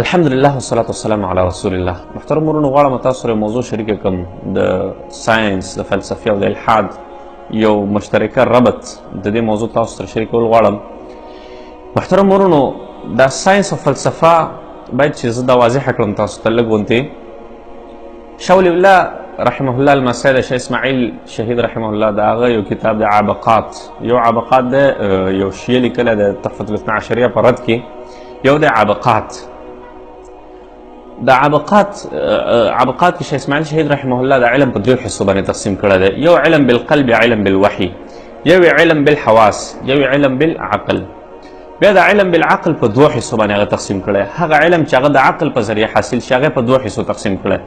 الحمدلله والصلاة والسلام علی رسول الله. محترم ورونو، غواړم تاسو سره موضوع شریکه کړم د ساینس، د فلسفې او د الحاد یو مشترکه ربط د دې موضوع تاسو سره شریکول غواړم. محترم ورونو، دا ساینس او فلسفه باید چې زه دا واضحه کړم تاسو ته لږ غونتې. شاه ولی الله رحمه الله المسعی د شاه اسماعیل شهید رحمه الله د هغه یو کتاب د عبقات، یو عبقات د یو شیعه لیکلی د تحفة الاثنا عشریه په رد کې یو د عبقات. د عبقات کې شاه اسماعیل شهید رحمه الله د علم په دریو حصو باندې تقسیم کړی دی. یو علم بالقلب، علم بالوحی، یو علم بالحواس، یو علم بالعقل. بیا د علم بالعقل په دوه حصو باندې هغه تقسیم کړی. هغه علم چې هغه د عقل په ذریعه حاصل شي هغه په دوه حصو تقسیم کړی.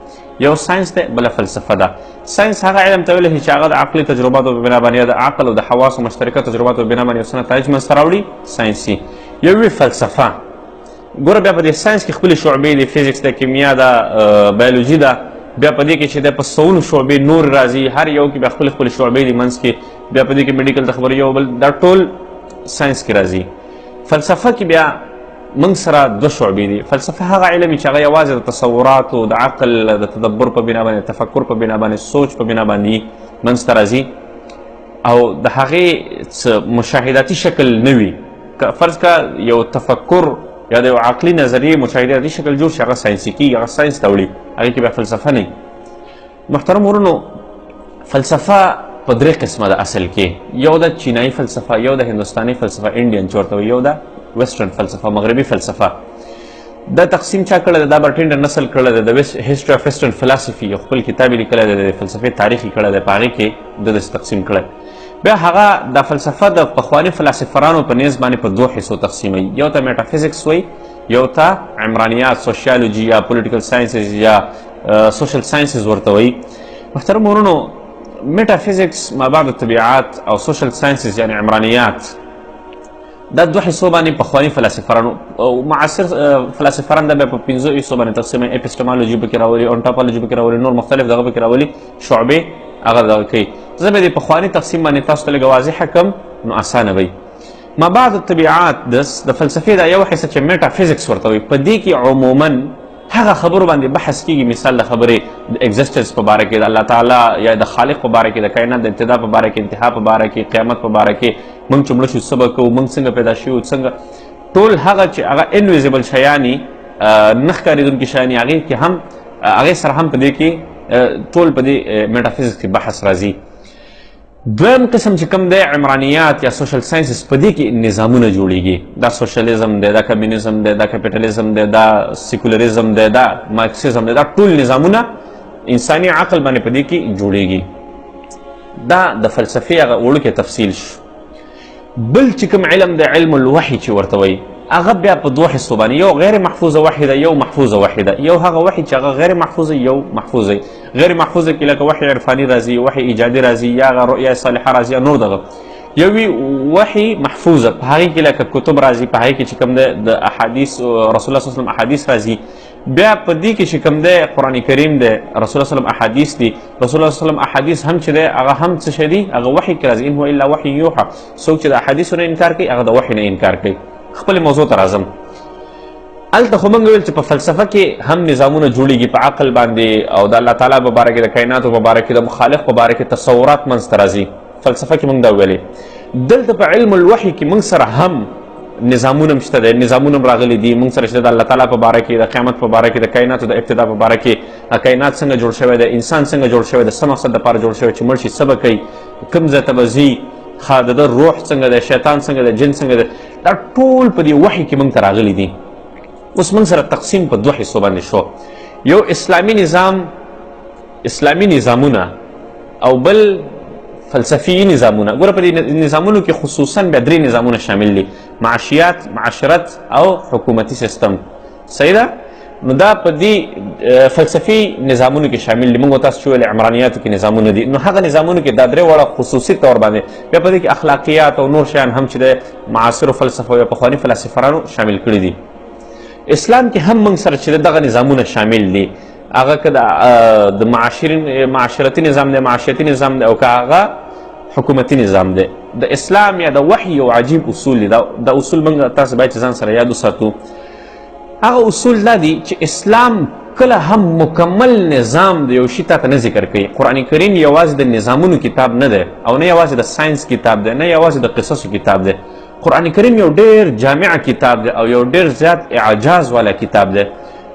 یو ساینس دی، بله فلسفه ده. ساینس هغه علم ته ویلی شي چې هغه د عقلي تجرباتو په بنا باندې د عقل او د حواسو مشترکه تجرباتو په بنا باندې یو څه نتایج منځته راوړي، ساینسي. یو وی فلسفه. ګوره بیا په دې ساینس کې خپلې شعبې دي، فزیکس ده، کیمیا ده، بیولوژي ده. بیا په دې کې چې دی په سوونو شعبې نور راځي، هر یو کې بیا خپلې خپلې شعبې دي منځ کې. بیا په دې کې میډیکل ته خبرې یو بل دا ټول ساینس کې راځي. فلسفه کې بیا موږ سره دوه شعبې دي. فلسفه هغه علم چې هغه یوازې د تصوراتو، د عقل، د تدبر په بنا باندې، تفکر په بنا باندې، سوچ په بنا باندې منځته راځي او د هغې مشاهداتي شکل نه وي. فرض که یو تفکر یا د یو عقلي نظریې مشاهداتي شکل جوړ شي هغه ساینسي کېږي، هغه ساینس ته وړي، هغې کې بیا فلسفه نه وي. محترم ورونو، فلسفه په درې قسمه ده اصل کې. یو د چینایي فلسفه، یو د هندوستاني فلسفه، انډین چې ورته وایي، یو د ویسټرن فلسفه، مغربي فلسفه. دا تقسیم چا کړی دی؟ دا برټینډر نسل کړی دی. د هسټري اف ویسټرن فلسفي یو خپل کتاب یې لیکلی دی، د فلسفې تاریخ یې کړی دی، په هغې کې ده داسې تقسیم کړی. بیا هغه دا فلسفه د پخواني فلسفرانو په نیز باندې په دوه حصو تقسیموي. یو ته میټافیزکس وایي، یو ته عمرانیات، سوشیالوجي یا پولیټیکل ساینسز یا سوشل ساینسز ورته وایي. محترم ورونو، میټافیزکس، مابعد الطبیعات او سوشل ساینسز یعنی عمرانیات، دا دوه حصو باندې پخواني فلسفرانو او معاصر فلسفران دا بیا په پنځو حصو باندې تقسیموي. اپیسټمالوجي پکې راولي، اونټاپالوجي پکې راولي، نور مختلف دغه پکې راولي، شعبې هغه دغه کوي. زه به د پخواني تقسیم باندې تاسو ته لږه واضحه کړم نو اسانه وي. مابعد الطبیعات د فلسفې دا یو حصه چې میټافیزکس ورته وایي، په دې کې عموما هغه خبرو باندې بحث کېږي. مثال د خبرې د ایگزسټنس په باره کې، د الله تعالی یا د خالق په باره کې، د کائنات د ابتدا په باره کې، انتها په باره کې، قیامت په باره کې، موږ چې مړه شو څه به کوو، موږ څنګه پیدا شوو، څنګه ټول هغه چې هغه انویزیبل شیانې، نه ښکارېدونکي شیانې، هغې کې هم هغې سره هم په دې کې ټول په دې میټافیزکس کې بحث راځي. دویم قسم چې کوم دی عمرانیات یا سوشل ساینسز، په دې کې نظامونه جوړیږي. دا سوشلیزم دی، دا کمیونیزم دی، دا کپیټالیزم دی، دا سیکولریزم دی، دا مارکسیزم دی. دا ټول نظامونه انساني عقل باندې په دې کې جوړیږي. دا د فلسفې هغه وړوکی تفصیل شو. بل چې کوم علم دی علم الوحی چې ورته وایي، هغه بیا په دوه حصو باندې، یو غیر محفوظه وحی ده، یو محفوظه وحی ده. یو هغه وحی چې هغه غیر محفوظه، یو محفوظه. غیر محفوظه کې لکه وحی عرفاني راځي، وحی ایجادي راځي، یا هغه رؤیا صالحه راځي، یا نور دغه. یو وی وحی محفوظه، په هغې کې لکه کتب راځي، په هغې کې چې کوم دی د احادیث رسول الله صلی الله علیه وسلم احادیث راځي. بیا په دې کې چې کوم دی قرآن کریم دی، رسول الله صلی الله علیه وسلم احادیث دي. رسول الله صلی الله علیه وسلم احادیث هم چې دی هغه هم څه شی دي؟ هغه وحی کې راځي. ان هو الا وحی یوحى. څوک چې د احادیثو نه انکار کوي هغه د وحی نه انکار کوي. خپل موضوع ته راځم. هلته خو موږ ویل چې په فلسفه کې هم نظامونه جوړیږي په عقل باندې، او د الله تعالی په باره کې، د کائناتو په باره کې، د مخالق په باره کې تصورات منځته راځي. فلسفه کې موږ دا ویلې. دلته په علم الوحی کې موږ سره هم نظامونه هم شته دی، نظامونه هم راغلي دي. موږ سره چې د الله تعالی په باره کې، د قیامت په باره کې، د کائناتو د ابتدا په باره کې، کائنات څنګه جوړ شوی دی، انسان څنګه جوړ شوی دی، څه مقصد دپاره جوړ شوی، چې مړ شي څه به کوي، کوم ځای ته به ځي، د ده روح څنګه دی، شیطان څنګه دی، جن څنګه دی. دا ټول په دې وحی کې موږ ته راغلي دي. اوس موږ سره تقسیم په دوه حصو باندې شو. یو اسلامي نظام، اسلامي نظامونه، او بل فلسفي نظامونه. ګوره په دې نظامونو کې خصوصا بیا درې نظامونه شامل دي: معاشیات، معاشرت او حکومتي سیستم. صحیح ده؟ نو دا په دې فلسفي نظامونو کې شامل دي. موږ تاسو چې ویلې عمرانیاتو کې نظامونه دي. نو هغه نظامونو کې دا درې واړه خصوصي طور باندې، بیا په دې کې اخلاقیات او نور شیان هم چې د معاصرو فلسفو یا پخواني فلسفرانو شامل کړي دي. اسلام کې هم موږ سره چې دغه نظامونه شامل دي. هغه که د معاشرتي نظام دی، معاشیتي نظام دی، او که هغه حکومتي نظام دی. د اسلام یا د وحی یو عجیب اصول دی. دا اصول موږ تاسو باید ځان سره یاد وساتو. هغه اصول دا دي چې اسلام کله هم مکمل نظام د یو شي ته نه ذکر کوي. قرآن کریم یوازې د نظامونو کتاب نه دی او نه یوازې د ساینس کتاب دی، نه یوازې د قصصو کتاب دی. قرآن کریم یو ډېر جامع کتاب دی او یو ډېر زیات اعجاز والا کتاب دی.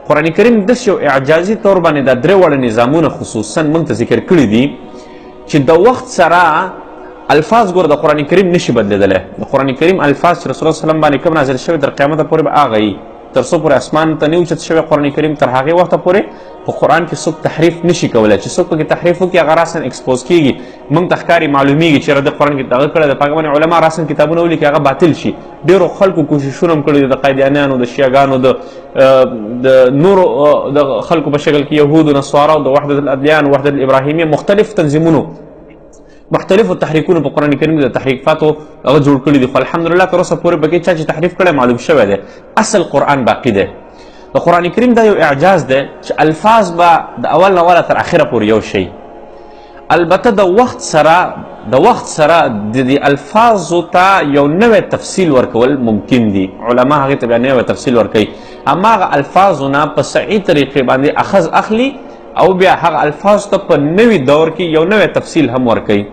قرآن کریم داسې یو اعجازي طور باندې دا درې واړه نظامونه خصوصا موږ ته ذکر کړي دي چې د وخت سره الفاظ ګوره د قرآن کریم نشي بدلېدلی. د قرآن کریم الفاظ چې رسول الله صلی الله علیه وسلم باندې کوم نازل شوي تر قیامته پورې به هغه وي، تر څو پورې اسمان ته نه اوچت شوی قرآن کریم تر هغې وخته پورې په قرآن کې څوک تحریف نشي کولی. چې څوک پکې تحریف وکړي هغه راسن اکسپوز کېږي، موږ ته ښکاري معلومیږي چې د قرآن کې دغه کړی د په هغه باندې علما راسن کتابونه ولیکي هغه باطل شي. ډېرو خلکو کوششونه هم کړي دي، د قادیانیانو، د شیعګانو، د نورو د خلکو په شکل کې یهودو، نصاراو، د وحدت الادیان، وحدت الابراهیمیه، مختلف تنظیمونو مختلفو تحریکونو په قرآن کریم کې د تحریفاتو هغه جوړ کړي دي، خو الحمدلله تر اوسه پورې پکې چا چې تحریف کړی معلوم شوی دی. اصل قرآن باقي دی. د قرآن کریم دا یو اعجاز دی چې الفاظ به د اول نه اوله تر اخره پورې یو شی. البته د وخت سره د دې الفاظو ته یو نوی تفصیل ورکول ممکن دي. علما هغې ته بیا نوی تفصیل ورکوي، هماغه الفاظو نه په صحیح طریقې باندې اخذ اخلي او بیا هغه الفاظو ته په نوي دور کې یو نوی تفصیل هم ورکوي.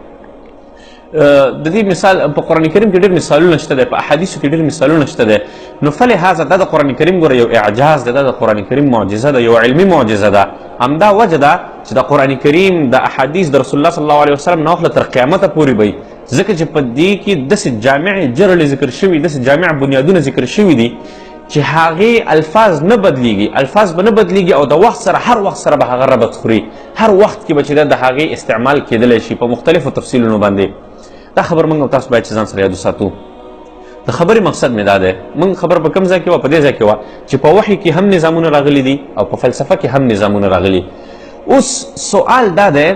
د دې مثال په قرآن کریم کې ډېر مثالونه شته دی، په احادیثو کې ډېر مثالونه شته دی. نو فلهذا دا د قرآن کریم ګوره یو اعجاز دی، دا د قرآن کریم معجزه ده، یو علمي معجزه ده. همدا وجه ده چې د قرآن کریم د احادیث د رسول الله صلی الله علیه وسلم نه واخله تر قیامته پورې به وي، ځکه چې په دې کې داسې جامع جرړې ذکر شوي، داسې جامع بنیادونه ذکر شوي دي چې هغې الفاظ نه بدلیږي، الفاظ به نه بدلیږي او د وخت سره هر وخت سره به هغه ربط خوري، هر وخت کې به چې د هغې استعمال کېدلی شي په مختلفو تفصیلونو باندې. دا خبر موږ او تاسو باید چې ځان سره یاد وساتو. د خبرې مقصد مې دا دی، موږ خبر په کوم ځای کې وه؟ په دې ځای کې وه چې په وحي کې هم نظامونه راغلي دي او په فلسفه کې هم نظامونه راغلي. اوس سوال دا دی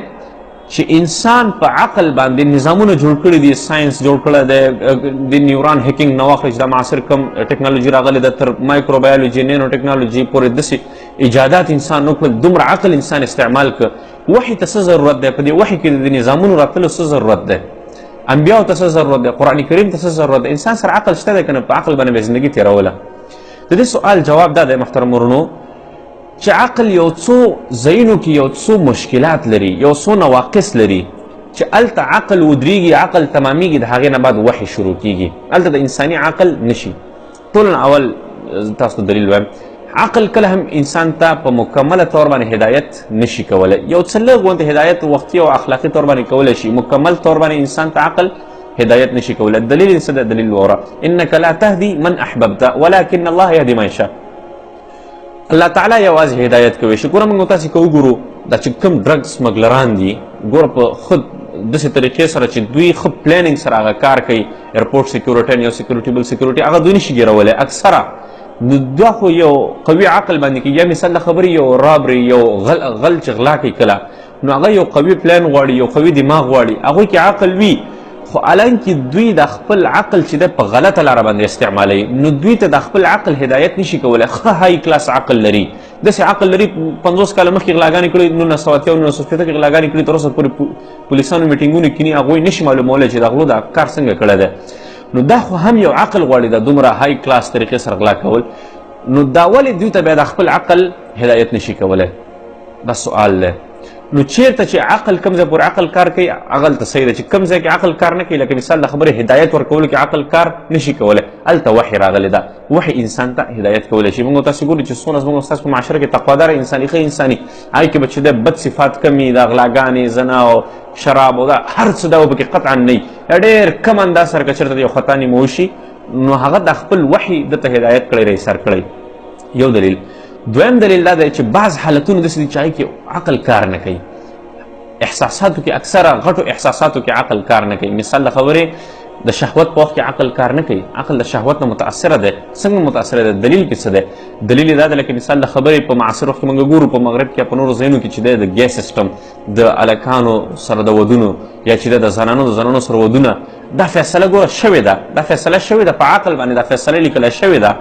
چې انسان په عقل باندې نظامونه جوړ کړي دي، ساینس جوړ کړی دی، د نیوران هیکینګ نه واخلئ چې دا معاصر کم ټکنالوژي راغلې ده، تر مایکروبایولوژي، نینو ټکنالوژي پورې داسې ایجادات انسان وکړل، دومره عقل انسان استعمال کړ. وحي ته څه ضرورت دی؟ په دې وحي کې د نظامونو راتلو څه ضرورت دی؟ انبیاو ته څه ضرورت دی؟ قرآن کریم ته څه ضرورت دی؟ انسان سره عقل شته دی که نه؟ په عقل باندې به زندګي تېروله. د دې سوال جواب دا دی محترم ورونو چې عقل یو څو ځایونو کې یو څو مشکلات لري، یو څو نواقص لري چې هلته عقل ودرېږي، عقل تمامیږي، د هغې نه بعد وحي شروع کېږي. هلته د انساني عقل نشي. ټول اول تاسو ته دلیل وایم، عقل کله هم انسان ته په مکمله طور باندې هدایت نشي کولی. یو څه لږ غوندې هدایت وختي او اخلاقي طور باندې کولی شي، مکمل طور باندې انسان ته عقل هدایت نشي کولی. دلیل څه دی؟ دلیل وره، انک لا تهدي من احببت ولكن الله يهدي ما يشاء. الله تعالی یوازې هدایت کوي. چې ګوره موږ تاسې که وګورو دا چې کوم ډرګ سمګلران دي، ګوره په خود داسې طریقې سره چې دوی ښه پلانینګ سره هغه کار کوي، ایرپورټ سیکورټي یا سیکورټي بل سیکورټي، هغه دوی نشي ګیرولی اکثره. نو دا خو یو قوي عقل باندې کې، یا مثال د خبرې یو رابري، یو غل چې غلا کوي کله، نو هغه یو قوي پلان غواړي، یو قوي دماغ غواړي، هغوی کې عقل وي، خو الانکې دوی د خپل عقل چې ده په غلطه لاره باندې استعمالوي، نو دوی ته د خپل عقل هدایت نشي کولی. ښه های کلاس عقل لري، داسې عقل لري 50 کاله مخکې غلاګانې کړي، 1980 1990 کې غلاګانې کړي، تر اوسه پورې پولیسانو میټینګونه کیني، هغوی نشي معلومولی چې د غلو دا کار څنګه کړی دی. نو دا خو هم یو عقل غواړي د دومره های کلاس طریقې سره غلا کول. نو دا ولې دوی ته بیا د خپل عقل هدایت نشي کولی؟ دا سوال دی. نو چیرته چې عقل کوم ځای پورې عقل کار کوي هغلته صحیح ده، چې کوم ځای کې عقل کار نه کوي، لکه مثال د خبرې هدایت ورکولو کې عقل کار نشي کولی، هلته وحي راغلی ده. وحي انسان ته هدایت کولی شي. موږ تاسو ګورو چې څومره زموږ ستاسو په معاشره کې تقواداره انساني ښه انساني، هغې کې به چې د بد صفات کمي، د غلاګانې، زنا او شراب او دا هر څه دا به پکې قطعا نه وي، ډېر کم انداز سره که چېرته یو خطا نیمه وشي نو هغه د خپل وحي دته هدایت کړی، رایسار کړی. یو دلیل. دویم دلیل دا دی چې بعض حالتونه داسې دي چې هغې کې عقل کار نه کوي. احساساتو کې اکثره غټو احساساتو کې عقل کار نه کوي. مثال د خبرې د شهوت په وخت کې عقل کار نه کوي، عقل د شهوت نه متاثره دی. څنګه متاثره دی؟ دلیل پې څه دی؟ دلیل یې دا دی لکه مثال د خبرې په معاصر وخت کې موږ ګورو په مغرب کې یا په نورو ځایونو کې چې دی د ګیس سیسټم، د هلکانو سره د ودونو یا چې د زنانو سره ودونه، دا فیصله ګوره شوې ده، دا فیصله شوې ده په عقل باندې، دا فیصله لیکله شوې ده.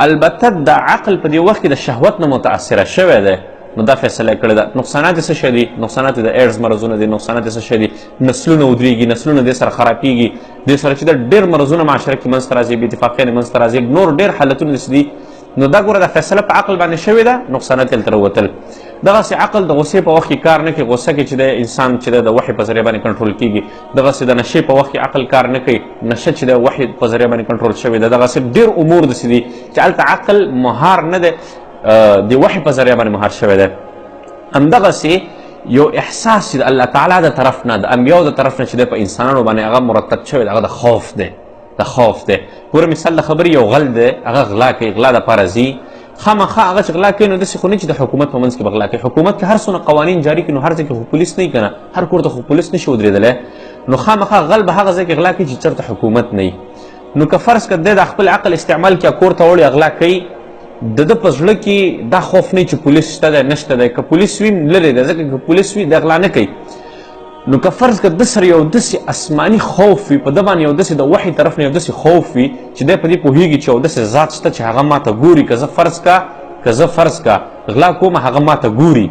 البته د عقل په دې وخت کې د شهوت نه متاثره شوی دی، نو دا فیصله کړې ده. نقصانات یې څه شی دي؟ نقصانات یې د ایډز مرضونه دي، نقصانات یې څه شی دي؟ نسلونه ودرېږي، نسلونه دې سره خرابېږي، دې سره چې د ډېر مرضونه معاشره کې منځته راځي، بې اتفاقیانې منځته راځي، نور ډېر حالتونه داسې دي نو دا ګوره دا فیصله په عقل باندې شوې ده، نقصانات یې تر وتل. دغسې عقل د غصې په وخت کې کار نه کوي. غصه کې چې د انسان چې د وحي په ذریعه باندې کنټرول کېږي. دغسې د نشې په وخت کې عقل کار نه کوي. نشه چې د وحي په ذریعه باندې کنټرول شوې ده. دغسې ډېر امور داسې دي چې هلته عقل مهار نه دی، د وحي په ذریعه باندې مهار شوی دی. همدغسې یو احساس چې د الله تعالی د طرف نه، د انبیاو د طرف نه چې دی په انسانانو باندې هغه مرتب شوی دی، هغه د خوف دی. د خوف دی. ګوره مثال د خبرې یو غل دی، هغه غلا کوي، غلا دپاره ځي. خامخا هغه چې غلا کوي نو داسې خو نه چې د حکومت په منځ کې به غلا کوي. حکومت کې هر څونه قوانین جاري کړي نو هر ځای کې خو پولیس نه وي که نه، هر کور ته خو پولیس نشي ودرېدلی. نو خامخا غل به هغه ځای کې غلا کوي چې چېرته حکومت نه وي. نو که فرض کړه دی د خپل عقل استعمال کړي کور ته وړي غلا کوي، د ده په زړه کې دا خوف نه چې پولیس شته دی نشته دی. که پولیس وي لرې دی، ځکه که پولیس وي دی غلا نه کوي. نو که فرض کړه د سره یو داسې آسماني خوف وي، په ده باندې یو داسې د وحي طرف نه یو داسې خوف وي چې دی په دې پوهېږي چې یو داسې ذات شته چې هغه ماته ګوري. که زه فرض کا غلا کوم هغه ماته ګوري،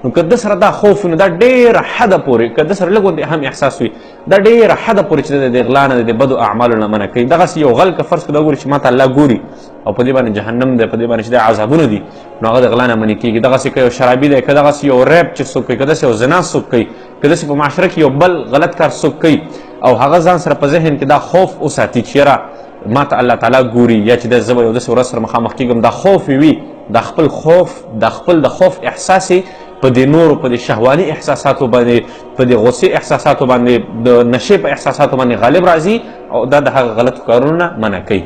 نو که د سره دا خوف وي نو دا ډېره حده پورې، که د سره لږ غوندې هم احساس وي، دا ډېره حده پورې چې د غلا نه د بدو اعمالو نه منع کوي. دغسې یو غل که فرض کړه دا ګوري چې ماته الله ګوري او په دې باندې جهنم دی، په دې باندې چې د عذابونه دي، نو هغه د غلا نه منع کېږي. دغسې که یو شرابي دی، که دغسې یو ریپ چې څوک کوي، که داسې یو زنا څوک کوي، که داسې په معاشره کې یو بل غلط کار څوک کوي او هغه ځان سره په ذهن کې دا خوف وساتي چې یاره ما ته الله تعالی ګوري، یا چې زه به یو داسې ورځ سره مخامخ کېږم، دا خوف وي. دا خپل خوف، دا خپل د خوف احساس یې په دې نورو، په دې شهواني احساساتو باندې، په دې غصې احساساتو باندې، د نشې په احساساتو باندې غالب راځي او دا د هغه غلطو کارونو نه منع کوي.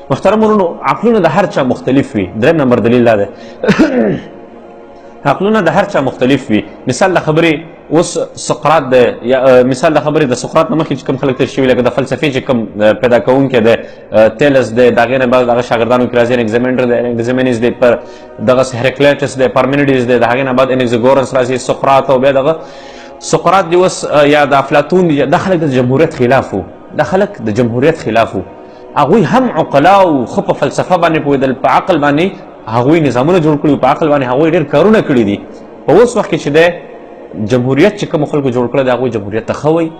محترم ورونو، عقلونه د هر چا مختلف وي. دریم نمبر دلیل دا دی عقلونه د هر چا مختلف وي. مثال د خبرې اوس سقراط دی، یا مثال د خبرې د سقراط نه مخکې چې کوم خلک تېر شوي لکه د فلسفې چې کوم پیدا کوونکی دی تیلس دی، د هغې نه بعد د هغه شاګردانو کې راځي انګزیمینډر دی، انګزیمینز دی، پر دغسې هرکلیټس دی، پارمینیډز دی، د هغې نه بعد انګزیګورنس راځي، سقراط او بیا دغه سقراط دی اوس یا د افلاطون دی. دا خلک د جمهوریت خلاف وو. دا خلک د جمهوریت خلاف وو. هغوی هم عقلا او ښه په فلسفه باندې پوهېدل، په عقل باندې هغوی نظامونه جوړ کړي، په عقل باندې هغوی ډېر کارونه کړي دي. په اوس وخت کې چې دی جمهوریت چې کومو خلکو جوړ کړی دی هغوی جمهوریت ته ښه وایي.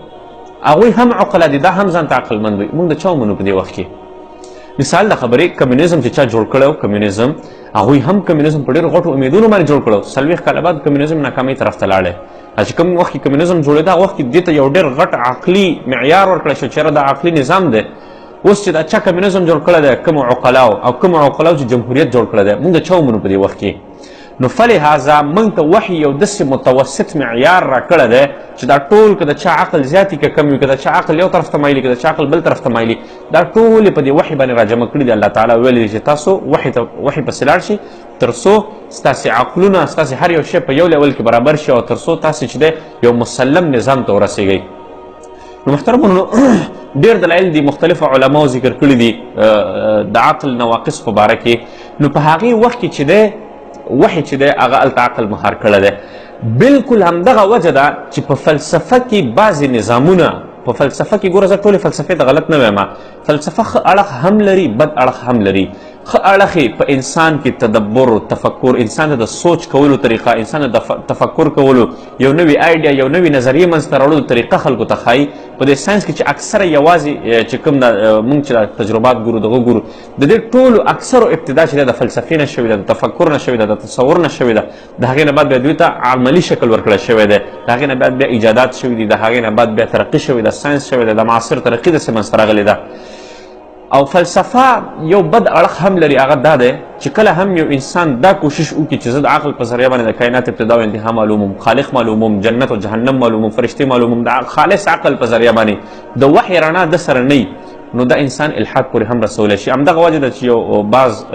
هغوی هم عقلا دي، دا هم ځان ته عقلمند وایي. موږ د چا ومنو په دې وخت کې؟ مثال د خبرې کمیونیزم چې چا جوړ کړی و، کمیونیزم هغوی هم کمیونیزم په ډېرو غټو امیدونو باندې جوړ کړی و. 40 کاله بعد کمیونیزم ناکامۍ طرف ته لاړی. چې کوم وخت کې کمیونیزم جوړېده هغه وخت کې دې ته یو ډېر غټ عقلي معیار ورکړی شو چې دا عقلي نظام دی. اوس چې دا چا کمیونیزم جوړ کړی دی، کومو عقلاو او کومو عقلاو چې جمهوریت جوړ کړی دی، موږ د چا ومنو په دې وخت کې؟ نو فلهذا موږ ته وحي یو داسې متوسط معیار راکړی دی چې دا ټول که د چا عقل زیات وي که کم وي، که د چا عقل یو طرف ته مایلي، که د چا عقل بل طرف ته مایلي، دا ټول یې په دې وحي باندې راجمع کړي دي. الله تعالی ویلي دی چې تاسو وحي پسې لاړ شئ تر څو ستاسې عقلونه، ستاسې هر یو شی په یو لیول کې برابر شي او تر څو تاسې چې دی یو مسلم نظام ته ورسېږئ. نو محترمونو ډېر دلایل دي، مختلفو علماو ذکر کړي دي د عقل نواقص په باره کې. نو په هغې وخت کې چې دی وحي چې دی هغه هلته عقل مهار کړی دی. بلکل همدغه وجه ده چې په فلسفه کې بعضې نظامونه، په فلسفه کې ګوره زه ټولې فلسفې ته غلط نه وایم، فلسفه ښه اړخ هم لري، بد اړخ هم لري. ښه اړخ یې په انسان کې تدبر، تفکر، انسان ته د سوچ کولو طریقه، انسان ته د تفکر کولو یو نوی آیډیا، یو نوی نظریې منځ ته راوړلو طریقه خلکو ته ښایي. په دې ساینس کې چې اکثره یوازې چې کوم موږ چې تجربات ګورو دغه ګورو، د دې ټولو اکثرو ابتدا چې ده د فلسفې نه شوې ده، د تفکر نه شوې ده، د تصور نه شوې ده. د هغې نه بعد بیا دوی ته عملي شکل ورکړی شوی دی. د هغې نه بعد بیا ایجادات شوي دي، د هغې نه بعد بیا ترقي شوې ده، ساینس شوې ده، د معاصر ترقي داسې منځته راغلې ده. او فلسفه یو بد اړخ هم لري، هغه دا دی چې کله هم یو انسان دا کوشش وکړي چې زه د عقل په ذریعه باندې د کائنات ابتدا او انتها معلوموم، خالق معلوموم، جنت او جهنم معلوموم، فرشتې معلوموم، د خالص عقل په ذریعه باندې د وحي رڼا د سره نه، نو دا انسان الحاد پورې هم رسولی شي. همدغه وجه ده چې یو بعض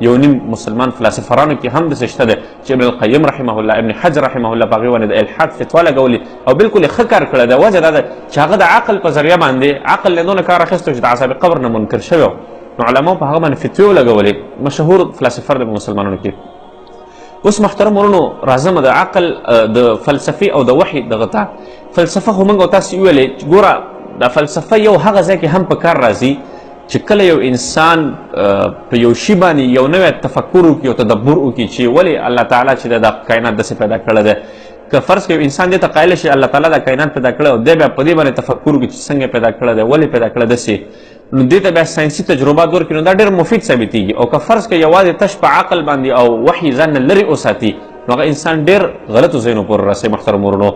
یو نیم مسلمان فلسفرانو کې هم داسې شته دی چې ابن القیم رحمه الله، ابن حجر رحمه الله په هغې باندې د الحاد فتوا لګولې او بلکل یې ښه کار کړی دی. وجه دا ده چې هغه د عقل په ذریعه باندې عقل له دونه کار اخیستی چې د عذاب قبر نه منکر شوی و، نو علماو په هغه باندې فتوې ولګولې. مشهور فلسفر دی په مسلمانانو کې. اوس محترم ورونو راځم د عقل د فلسفې او د وحي دغه ته. فلسفه خو موږ او تاسې وویلې چې ګوره دا فلسفه یو هغه ځای کې هم په کار راځي چې کله یو انسان په یو شي باندې یو نوی تفکر وکړي او تدبر وکړي چې ولې الله تعالی چې د کائنات داسې پیدا کړی دی. که فرض کړئ انسان دې ته قایله شي الله تعالی د کائنات پیدا کړی او دی بیا په دې باندې تفکر وکړي چې څنګه پیدا کړی دی، ولې پیدا کړی داسې، نو دې ته بیا ساینسي تجربات ورکړي نو دا ډېر مفید ثابتېږي او که فرض کړه یوازې تش په عقل باندې او وحي ځان نه لرې وساتي نو هغه انسان ډېر غلطو ځایونو پورې رسوي محترم ورونو.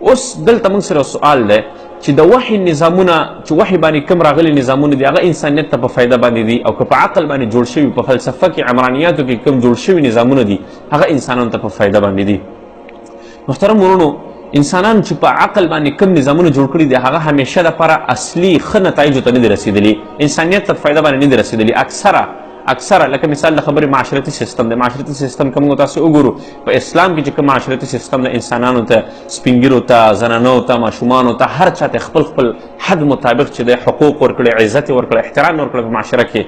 اوس دلته موږ سره سوال دی چې د وحي نظامونه چې وحي باندې کوم راغلي نظامونه دي هغه انسانیت ته په فایده باندې دي او که په عقل باندې جوړ شوي په فلسفه کې عمرانیاتو کې کوم جوړ شوي نظامونه دي هغه انسانانو ته په فایده باندې دي. محترم ورونو انسانان چې په عقل باندې کوم نظامونه جوړ کړي دي هغه همیشه لپاره اصلي ښه نتایجو ته نه دي رسېدلي، انسانیت ته فایده باندې نه دي رسېدلي. اکثره لکه مثال د خبرې معاشرتي سیستم دی. معاشرتي سیستم که موږ تاسو وګورو په اسلام کې چې کوم معاشرتي سیستم د انسانانو ته، سپینګیرو ته، زنانو ته، ماشومانو ته، هر چا ته خپل حد مطابق چې دی حقوق ورکړي، عزت ورکړي، احترام ورکړي په معاشره کې.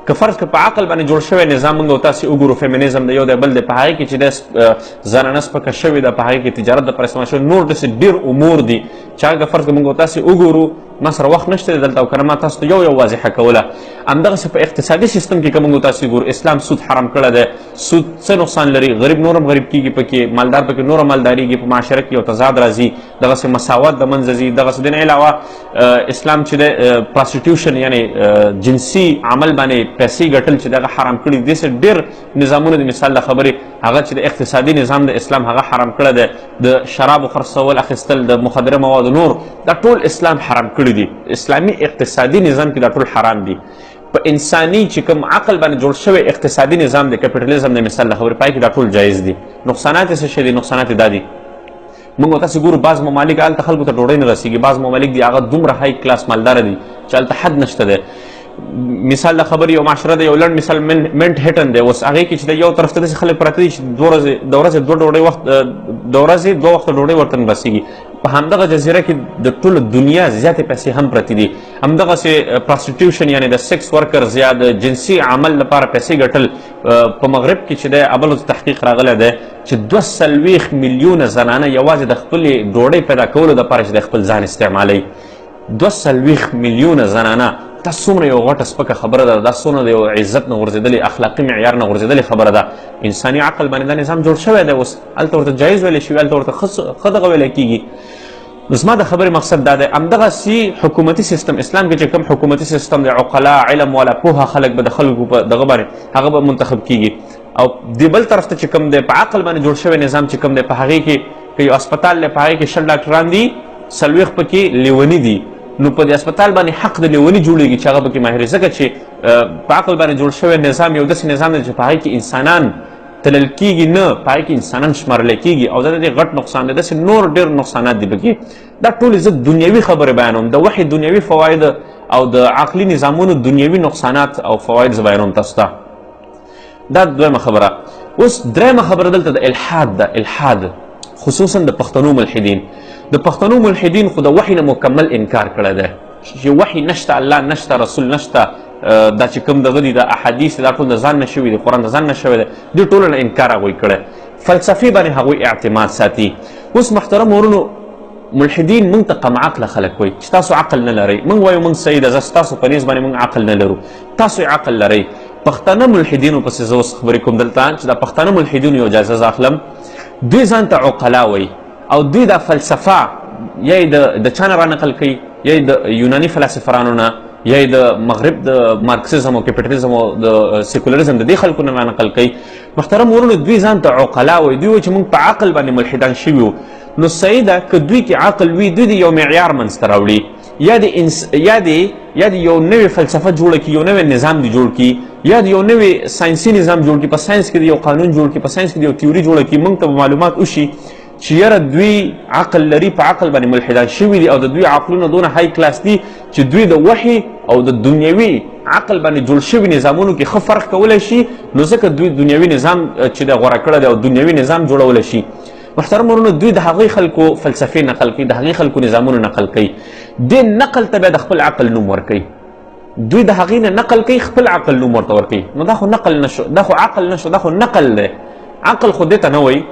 که فرض که په عقل باندې جوړ شوی نظام موږ تاسې وګورو فیمینیزم د یو دی بل دی په هغې کې چې دی زنانه سپکه شوې ده، په هغې کې تجارت دپاره استعمال شوی، نور داسې ډېر امور دي چې هغه فرض که موږ تاسې وګورو ما سره وخت نشته دی دلته او که نه ما تاسو ته یو واضحه کوله. همدغسې په اقتصادي سیستم کې که موږ تاسې وګورو اسلام سود حرام کړی دی. سود څه نقصان لري؟ غریب نور هم غریب کېږي پکې، مالدار پکې نور هم مالدارېږي، په معاشره کې یو تضاد راځي، دغسې مساوات د منځه ځي. دغسې د نه علاوه اسلام چې دی پراسټیټیوشن یعنې جنسي عمل باندې پیسې ګټل چې دغه حرام کړي دي. داسې ډېر نظامونه د مثال د خبرې هغه چې د اقتصادي نظام د اسلام هغه حرام کړی دی. د شرابو خرڅول اخیستل، د مخدره موادو نور، دا ټول اسلام حرام کړي دي. اسلامي اقتصادي نظام کې دا ټول حرام دي. په انساني چې کوم عقل باندې جوړ شوی اقتصادي نظام د کیپیټالیزم د مثال د خبرې پای کې دا ټول جایز دي. نقصانات یې څه شی دي؟ نقصانات یې دا دي موږ تاسې ګورو بعض ممالک هلته خلکو ته ډوډۍ نه رسېږي، بعض ممالک دي هغه دومره های کلاس مالداره دي چې هلته حد نشته دی. مثال د خبرې یو معاشره ده، یو لنډ مثال منټ هیټن دی. اوس هغې کې چې د یو طرف ته داسې خلک پراته دي چې د ورځې دوه وخته ډوډۍ ورته نه رسېږي. په همدغه جزیره کې د ټوله دنیا زیاتې پیسې هم پرتې دي. همدغسې پراسټیټیوشن یعنې د سیکس ورکرز یا د جنسي عمل لپاره پیسې ګټل په مغرب کې چې دی ابلو ته تحقیق راغلی دی چې 240 میلیونه زنانه یوازې د خپلې ډوډۍ پیدا کولو دپاره چې د خپل ځان استعمالوي. 240 میلیونه زنانه، دا څومره یو غټه سپکه خبره ده، دا څومره د یو عزت نه غورځېدلې، اخلاقي معیار نه غورځېدلې خبره ده. انساني عقل باندې دا نظام جوړ شوی دی. اوس هلته ورته جایز ویلی شوي، هلته ورته ښه دغه ویلی کېږي. نو زما د خبرې مقصد دا دی همدغسې حکومتي سیستم اسلام کې چې کوم حکومتي سیستم د عقلا، علم والا، پوهه خلک به د خلکو په دغه باندې هغه به منتخب کېږي. او د بل طرف ته چې کوم دی په عقل باندې جوړ شوی نظام چې کوم دی په هغې کې که یو اسپتال دی په هغې کې 100 ډاکټران دي، 40 پکې لیوني دي. نو په دې اسپتال باندې حق د لیوني جوړېږي چې هغه پکې ماهر، ځکه چې په عقل باندې جوړ شوی نظام یو داسې نظام دی چې په هغې کې انسانان تلل کېږي نه، په هغې کې انسانان شمارلی کېږي او دا د دې غټ نقصان دی. داسې نور ډېر نقصانات دي پکې. دا ټولې زه دنیوي خبرې بیانوم، د وحي دنیوي فواید او د عقلي نظامونو دنیوي نقصانات او فواید زه بیانوم تاسو ته. دا دویمه خبره. اوس درېیمه خبره دلته د الحاد ده. الحاد خصوصا د پښتنو ملحدین. د پښتنو ملحدین خو د وحي نه مکمل انکار کړی دی چې وحي نشته، الله نشته، رسول نشته، دا چې کوم دغه دي د احادیث دا ټول د ځان نه شوي دي، قرآن د ځان نه شوی دی. دې ټولو نه انکار هغوی کړی، فلسفې باندې هغوی اعتماد ساتي. اوس محترم ورونو ملحدین موږ ته کم عقله خلک وایي چې تاسو عقل نه لرئ. موږ وایو موږ صحیح ده، زه ستاسو په نیز باندې موږ عقل نه لرو، تاسو عقل لرئ. پښتانه ملحدینو پسې زه اوس خبرې کوم دلته چې دا پښتانه ملحدینو یو اجازه زه اخلم. دوی ځان ته عقلا وایي او دوی دا فلسفه یا یې د چا نه رانقل کوي، یا یې د یوناني فلسفرانو نه، یا یې د مغرب د مارکسیزم او کیپیټالیزم او د سیکولریزم د دې خلکو نه رانقل کوي. محترم ورونو دوی ځان ته عقلا وایي. دوی وایي چې موږ په عقل باندې ملحدان شوي وو. نو صحیح ده که دوی کې عقل وي، دوی د یو معیار منځته راوړي، یا د یو نوې فلسفه جوړه کړي، یو نوی نظام دې جوړ کړي، یا د یو نوی ساینسي نظام جوړ کړي، په ساینس کې د یو قانون جوړ کړي، په ساینس کې د یو تیوري جوړه کړي، موږ ته معلومات وشي چې یاره دوی عقل لري، په عقل باندې ملحدان شوي دي او د دوی عقلونه دونه های کلاس دي چې دوی د وحي او د دنیوي عقل باندې جوړ شوي نظامونو کې ښه فرق کولی شي. نو ځکه دوی دنیوي نظام چې د غوره کړی دی او دنیوي نظام جوړولی شي. محترم ورونو دوی د هغوی خلکو فلسفې نقل کوي، د هغوی خلکو نظامونه نقل کوي. دې نقل ته بیا د خپل عقل نوم ورکوي. دوی د هغې نه نقل کوي، خپل عقل نوم ورته ورکوي. نو دا خو نقل نه شو، دا خو عقل نه شو، دا خو نقل دی. عقل خو دې ته نه وایي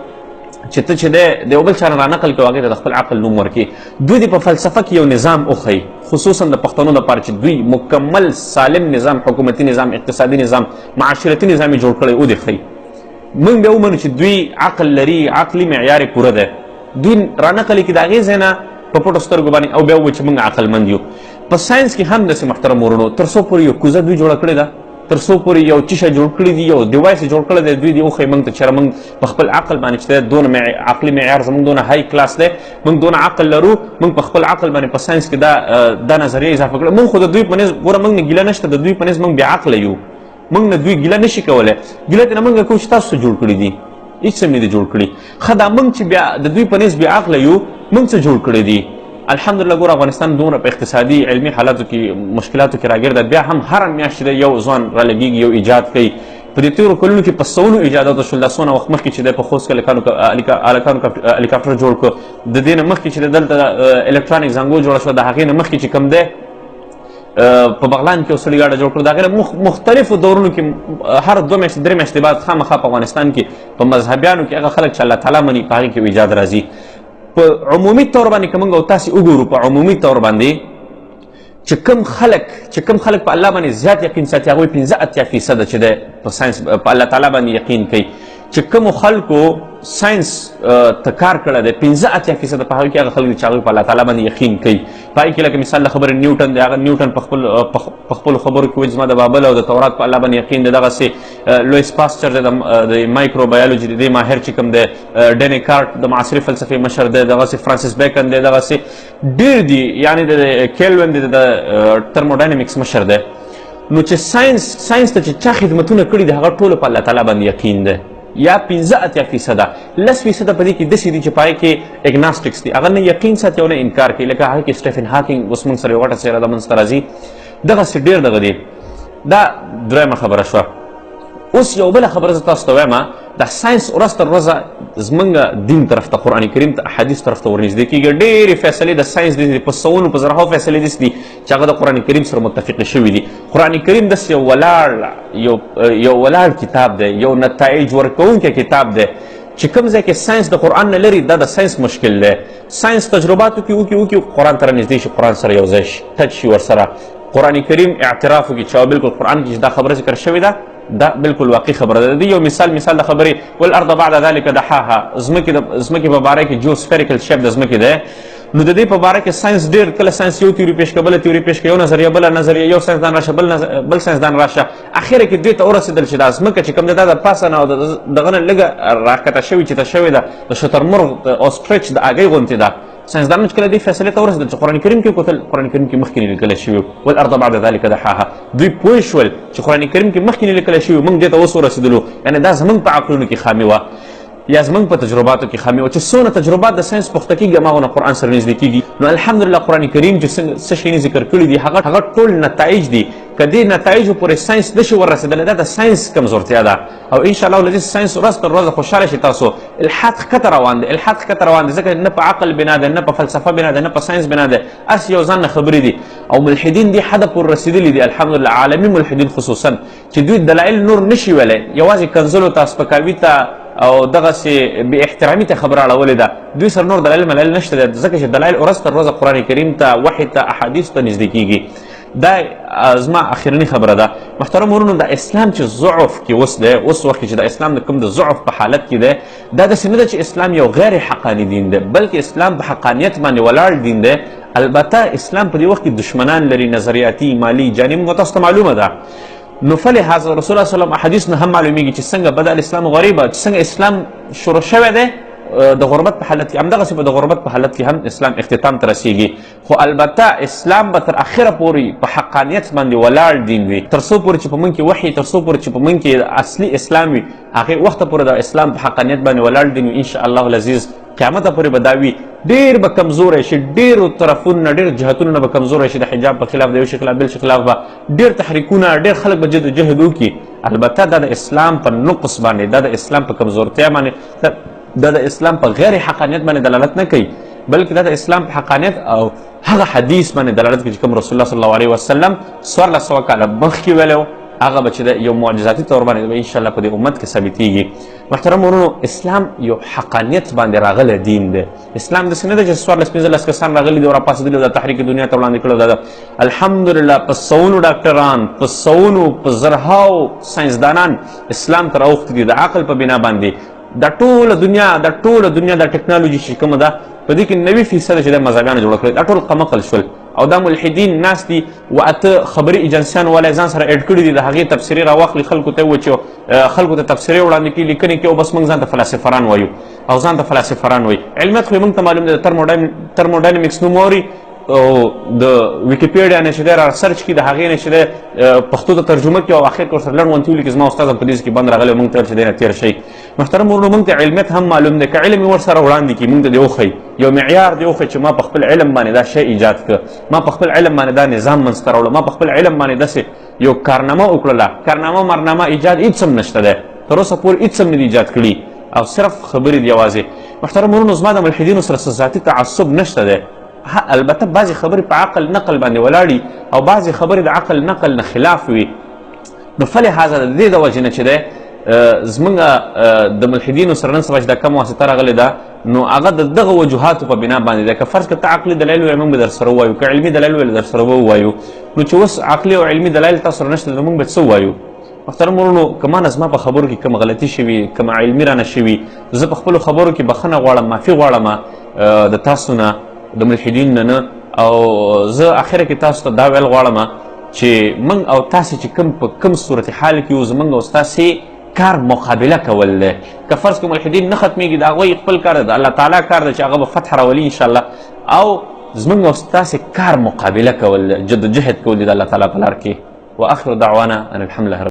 چې ته چې دی د یو بل چا نه رانقل کوي، هغې ته د خپل عقل نوم ورکوي. دوی دې په فلسفه کې یو نظام وښیي، خصوصا د پښتنو لپاره چې دوی مکمل سالم نظام، حکومتي نظام، اقتصادي نظام، معاشرتي نظام یې جوړ کړی و دې ښیي. موږ بیا ومنو چې دوی عقل لري، عقلي معیار یې پوره دی. دوی رانقل یې کړي د هغې ځای نه په پټو سترګو باندې او بیا ووایي چې موږ عقلمند یو. په ساينس کې هم داسې محترم ورونو تر څو پورې یو کوزه دوی جوړه کړې ده، تر څو پورې یو چیشه جوړ کړی دی، یو ډیوایس جوړ کړی دی، دوی دې وښیي موږ ته چېرې موږ په خپل عقل باندې چې دی دونه عقلي معیار زموږ دونه های کلاس دی، موږ دونه عقل لرو، موږ په خپل عقل باندې په ساینس کې دا نظریه اضافه کړه. موږ خو د دوی په نسبت ګوره موږ نه ګیله نشته، د دوی په نسبت موږ بې عقله یو، موږ نه دوی ګیله نشي کولی. ګیله ترې نه موږ کوو چې تاسو څه جوړ کړي دي، هېڅ هم نه دي جوړ کړي. ښه دا موږ چې بیا د دوی په نسبت بې عقله یو، موږ څه جوړ کړي دي؟ الحمدلله ګوره افغانستان دومره په اقتصادي علمي حالاتو کې مشکلاتو کې راګرده، بیا هم هره میاشت دی یو ځوان رالګېږي، یو ایجاد کوي. په دې تېرو کلونو کې په سلونو ایجادات وشول. دا څونه وخت مخکې چې دی په خوست کې هلکانو هلیکاپټر جوړ کړو، د دې نه مخکې چې دی دلته الکترانیک زنګو جوړه شوه، د هغې نه مخکې چې کوم دی په بغلان کې یو سړي ګاډه جوړ کړو. د هغې نه مختلفو دورونو کې هر 2 میاشتې 3 میاشتې بعد خامخا په افغانستان کې په مذهبیانو کې هغه خلک چې الله تعالی مني په هغې کې ایجاد راځي. په عمومي طور باندې که موږ او تاسې وګورو، په عمومي طور باندې چې کوم خلک په الله باندې زیات یقین ساتي، هغوی 85% چې دی په ساینس په الله تعالی باندې یقین کوي. چې کومو خلکو ساینس ته کار کړی دی 85% په هغوی کې هغه خلک دي چې هغوی په الله تعالی باندې یقین کوي. په هغې کې لکه مثال د خبرې نیوټن دی، هغه نیوټن په خپلو خبرو کې وایي زما د بابل او د تورات په الله باندې یقین دی. دغسې لویس پاسچر دی د مایکرو بایولوژي د دې ماهر چې کوم دی، ډینیکارټ د معاصرې فلسفې مشر دی، دغسې فرانسیس بیکن دی، دغسې ډېر دي، یعنې د کیلوین دی د ترموډاینمیکس مشر دی. نو چې ساینس ته چې چا خدمتونه کړي دي هغه ټولو په الله تعالی باندې یقین دی. یا 85% 10% په دې کې داسې دي چې په هغې کې اګناسټکس دي، هغه نه یقین ساتي او نه انکار کوي. لکه هغې کې سټیفن هاکینګ اوس موږ سره یو غټه څېره ده منځ ته راځي، دغسې ډېر دغه دي. دا درېیمه خبره شوه. اوس یو بله خبره زه تاسو ته وایم، دا ساینس ورځ تر ورځه زموږ دین طرف ته، قرآن کریم ته، احادیث طرف ته ورنږدې کېږي. ډېرې فیصلې د ساینس دي، په سوونو په زرهاو فیصلې داسې دي چې هغه د قرآن کریم سره متفقې شوي دي. قرآن کریم داسې یو ولاړ کتاب دی، یو نتایج ورکوونکی کتاب دی چې کوم ځای کې ساینس د قرآن نه لري، دا د ساینس مشکل دی. ساینس تجرباتو کې وکړي قرآن ته رانږدې شي، قرآن سره یو ځای شي، ټچ شي ورسره. قرآن کریم اعتراف وکړي چې بالکل قرآن کې چې دا خبره ذکر شوې ده دا بالکل واقعي خبره ده. د یو مثال د خبرې والارض بعد ذلك دحاها، ځمکې په باره کې جیوسفیریکل شیپ د ځمکې دی. نو د دې په باره کې ساینس ډېر کله ساینس یو تیوري پیش کوي، بله تیوري پیش کوي، یو نظریه بله نظریه، یو ساینسدان راشه بل ساینسدان راشه، اخره کې دې ته ورسېدل چې دا ځمکه چې کوم ده دا د پاسه نه او دغه نه لږه راښکته شوې چې ته شوې ده د شترمرغ اوسټریچ د هګۍ غوندې ده. ساینسدانان چې کله دې فیصلې ته ورسېدل چې قرآن کریم کې کتل، قرآن کریم کې مخکې لیکلی شوي والارض بعد ذلك دحاها، دوی پوه شول چې قرآن کریم کې مخکې لیکلی شوي، موږ دې ته اوس ورسېدلو. یعنې دا زموږ په عقلونو کې خامي وه یا زموږ په تجرباتو کې خامي وه چې څونه تجربات د ساینس پوخته کېږي هماغونه قرآن سره نږدې کېږي. نو الحمدلله قرآن کریم چې څه شیونه ذکر کړي دي هغه ټول نتایج دي. که دې نتایجو پورې ساینس نشي وررسېدلی، دا د ساینس کمزورتیا ده. او انشاءالله العزیز ساینس ورځ تر ورځه خوشحاله شي تاسو. الحاد ښکته روان دی، ځکه نه په عقل بنا دی، نه په فلسفه بنا دی، نه په ساینس بنا دی، هسې یو ځان نه خبرې دي. او ملحدین دې حده پورې رسېدلي دي الحمدلله، عالمي ملحدین خصوصا چې دوی دلایل نور نشي ویلی، یوازې کنځلو ته، سپکاوي ته او دغسې بې احترامي ته خبره اړولې ده. دوی سره نور دلایل ملایل نشته دی، ځکه چې دلایل ورځ تر ورځه قرآن کریم ته، وحي ته، احادیثو ته نږدې کېږي. دا زما اخرنی خبره ده. محترم ورونو، د اسلام چې ضعف کې اوس دی، اوس وخت چې د اسلام د کوم د ضعف په حالت کې دی، دا داسې نه ده چې اسلام یو غیر حقاني دین دی، بلکې اسلام په حقانیت باندې ولاړ دین دی. البته اسلام په دې وخت کې دشمنان لري، نظریاتي، مالي، جانبي، تاسو ته معلومه ده. نو فلهذا رسول الله صلی الله علیه وسلم احادیث نه هم معلومیږي چې څنګه بدا الاسلام غریبه، چې څنګه اسلام شروع شوی دی د غربت په حالت کې، همدغسې به د غربت په حالت کې هم اسلام اختتام ته رسېږي. خو البته اسلام به تر اخره پورې په حقانیت باندې ولاړ دین وي، تر څو پورې چې په موږ کې وحي، تر څو پورې چې په موږ کې اصلي اسلام وي، هغې وخته پورې د اسلام په حقانیت باندې ولاړ دین وي. انشاءالله العزیز قیامته پورې به دا وي. ډېر به کمزوری شي، ډېرو طرفونو نه، ډېر جهتونو نه به کمزوری شي. د حجاب په خلاف، د یو شي خلاف، بل شي خلاف به ډېر تحریکونه، ډېر خلک به جد و جهد وکړي. البته دا د اسلام په نقص باندې، دا د اسلام په کمزورتیا باندې، دا د اسلام په غیر حقانیت باندې دلالت نه کوي، بلکې دا د اسلام په حقانیت او هغه حدیث باندې دلالت کوي چې کوم رسول الله صلی الله علیه وسلم 1400 کاله مخکې ویلی و، هغه به چې د یو معجزاتي طور باندې به انشاءالله په دې امت کې ثابتېږي. محترم ورونو، اسلام یو حقانیت باندې راغلی دین دی. اسلام داسې نه ده چې 14-15 کسان راغلي دي او راپاڅېدلي او دا تحریک دنیا ته وړاندې کړی ده. الحمدلله په سوونو ډاکټران، په سوونو، په زرهاو ساینسدانان اسلام ته راوښتي دي د عقل په بنا باندې. دا ټوله دنیا دا ټکنالوژي چې کومه ده په دې کې 90% چې د مذهبیانو جوړه کړې، دا ټول قمقل شول. او دا ملحدین ناست دي و اته خبري ایجنسیان والا ځان سره اډ کړي دي د هغې تبصرې راواخلي خلکو ته وچو خلکو ته تبصرې وړاندې کړي لیکنې کوي او بس موږ ځان ته فلسفران وایو او ځان ته فلسفران وایي علمیت خو یې موږ ته معلوم دی د ترموډاینمیکس نوم اوري او د ویکیپیډیا نه چې دی را سرچ کړي د هغې نه چې دی پښتو ته ترجمه کړي او اخر کې ورسره لنډ غونتې ولیکي زما استاد هم په دې کې بند راغلی موږ ته چې دی نه تېر شئ محترم ورونو موږ ته علمیت هم معلوم دی که علم یې ورسره وړاندې کړي موږ ته دې وښیي یو معیار دې وښیي چې ما په خپل علم باندې دا شی ایجاد کړه ما په خپل علم باندې دا نظام منځته راوړه ما په خپل علم باندې داسې یو کارنامه وکړله کارنامه مرنامه ایجاد هېڅ هم نشته دی تر اوسه پورې هېڅ هم نه دي ایجاد کړي او صرف خبرې دي یوازې محترم ورونو زما د ملحدینو سره څه ذاتي تعصب نشته دی البته بعضې خبرې په عقل نقل باندې ولاړي او بعضې خبرې د عقل نقل نه خلاف وي نو فلهذا د دې د وجې نه چې دی زموږ د ملحدینو سره نن سبا چې دا کم واسطه راغلې ده نو هغه د دغه وجوهاتو په بنا باندې ده که فرض که ته عقلي دلایل ووایې موږ به در سره ووایو که علمي دلایل وویل در سره به ووایو نو چې اوس عقلي او علمي دلایل تاسو سره نشته نو موږ به څه ووایو محترم ورونو که ما نه زما په خبرو کې کوم غلطي شوي کوم علمي رانه شوي زه په خپلو خبرو کې بخښنه غواړم معافي غواړم د تاسو نه د ملحدین نه او زه اخره کې تاسو ته دا ویل غواړم چې موږ او تاسې چې کوم په کوم صورتحال کې یو زموږ او ستاسې کار مقابله کول دی که فرض کړو ملحدین نه ختمیږي د هغوی خپل کار دی د الله تعالی کار دی چې هغه به فتح راولي انشاءالله او زموږ او ستاسې کار مقابله کول دی جدوجهد کول دی د الله تعالی په لار کې واخر دعوانا ان الحمد لله